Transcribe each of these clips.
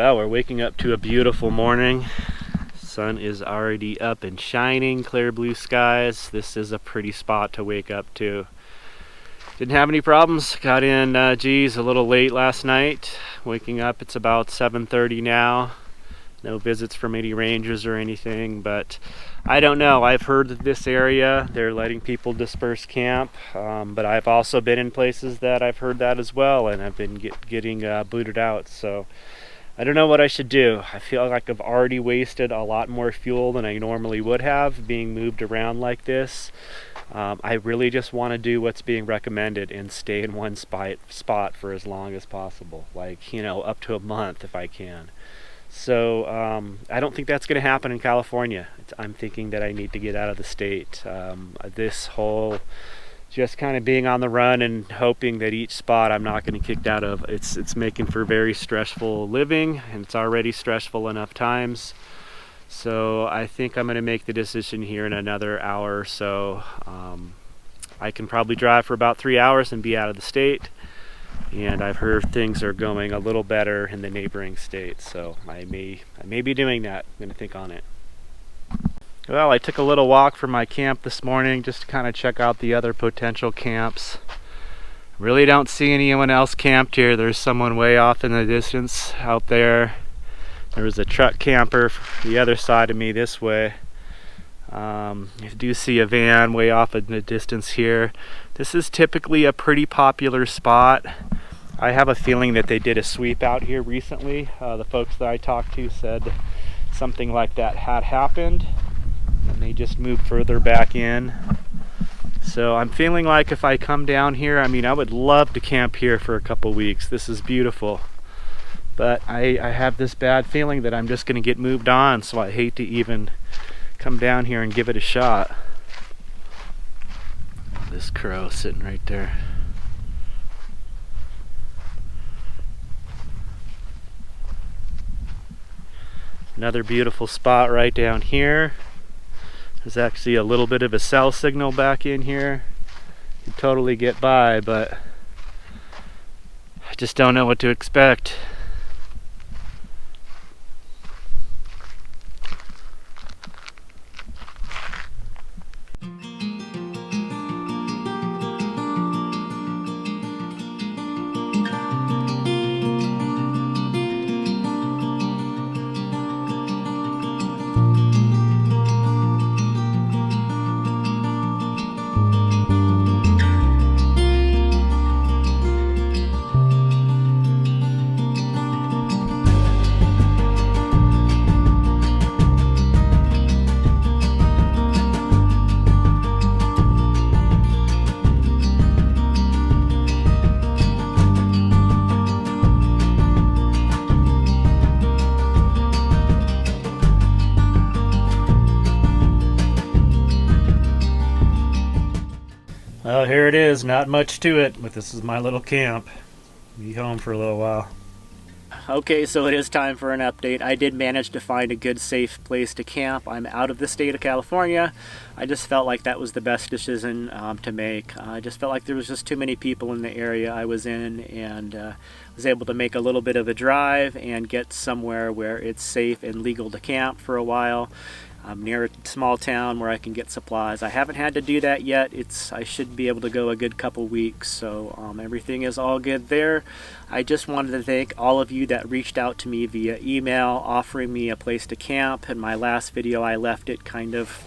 Well, we're waking up to a beautiful morning. Sun is already up and shining, clear blue skies. This is a pretty spot to wake up to. Didn't have any problems. Got in, a little late last night. Waking up, it's about 7:30 now. No visits from any rangers or anything, but I don't know. I've heard that this area, they're letting people disperse camp, but I've also been in places that I've heard that as well, and I've been getting booted out. So I don't know what I should do. I feel like I've already wasted a lot more fuel than I normally would have being moved around like this. I really just want to do what's being recommended and stay in one spot for as long as possible, like, up to a month if I can. So I don't think that's going to happen in California. I'm thinking that I need to get out of the state. This whole just kind of being on the run and hoping that each spot I'm not getting kicked out of, it's making for very stressful living, and it's already stressful enough times. So I think I'm going to make the decision here in another hour or so. I can probably drive for about 3 hours and be out of the state. And I've heard things are going a little better in the neighboring states, so I may be doing that. I'm going to think on it. Well, I took a little walk from my camp this morning just to kind of check out the other potential camps. Really don't see anyone else camped here. There's someone way off in the distance out there. There was a truck camper the other side of me this way. You do see a van way off in the distance here. This is typically a pretty popular spot. I have a feeling that they did a sweep out here recently. The folks that I talked to said something like that had happened, and they just moved further back in. So I'm feeling like if I come down here, I would love to camp here for a couple weeks. This is beautiful. But I have this bad feeling that I'm just going to get moved on, so I hate to even come down here and give it a shot. This crow sitting right there. Another beautiful spot right down here. There's actually a little bit of a cell signal back in here. You can totally get by, but I just don't know what to expect. Well, here it is. Not much to it, but this is my little camp. Be home for a little while. Okay, so it is time for an update. I did manage to find a good, safe place to camp. I'm out of the state of California. I just felt like that was the best decision to make. I just felt like there was just too many people in the area I was in, and was able to make a little bit of a drive and get somewhere where it's safe and legal to camp for a while. I'm near a small town where I can get supplies. I haven't had to do that yet. I should be able to go a good couple weeks, so everything is all good there. I just wanted to thank all of you that reached out to me via email offering me a place to camp. In my last video I left it kind of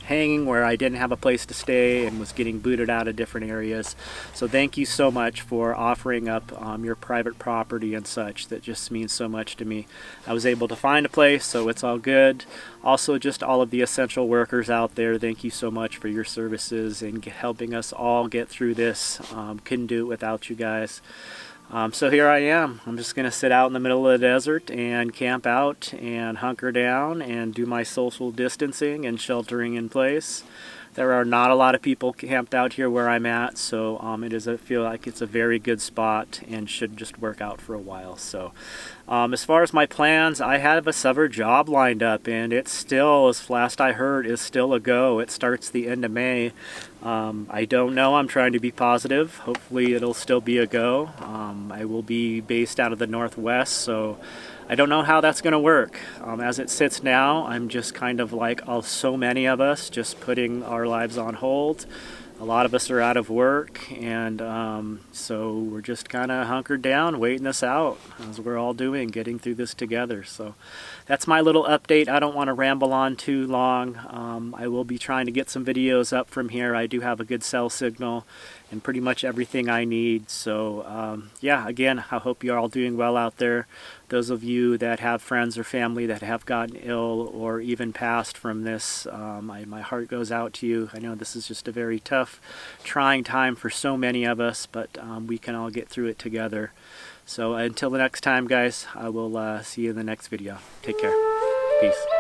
hanging where I didn't have a place to stay and was getting booted out of different areas. So thank you so much for offering up your private property and such. That just means so much to me. I was able to find a place, so it's all good. Also, just all of the essential workers out there, thank you so much for your services and helping us all get through this. Couldn't do it without you guys. So here I am. I'm just going to sit out in the middle of the desert and camp out and hunker down and do my social distancing and sheltering in place. There are not a lot of people camped out here where I'm at, so I feel like it's a very good spot and should just work out for a while. So As far as my plans, I have a summer job lined up, and it's still, as last I heard, is still a go. It starts the end of May. I don't know. I'm trying to be positive. Hopefully it'll still be a go. I will be based out of the Northwest, so I don't know how that's going to work. As it sits now, I'm just kind of like so many of us, just putting our lives on hold. A lot of us are out of work, and so we're just kind of hunkered down, waiting this out, as we're all doing, getting through this together. So that's my little update. I don't want to ramble on too long. I will be trying to get some videos up from here. I do have a good cell signal and pretty much everything I need. So yeah, again, I hope you're all doing well out there. Those of you that have friends or family that have gotten ill or even passed from this, my heart goes out to you. I know this is just a very tough, trying time for so many of us, but we can all get through it together. So until the next time, guys, I will see you in the next video. Take care. Peace.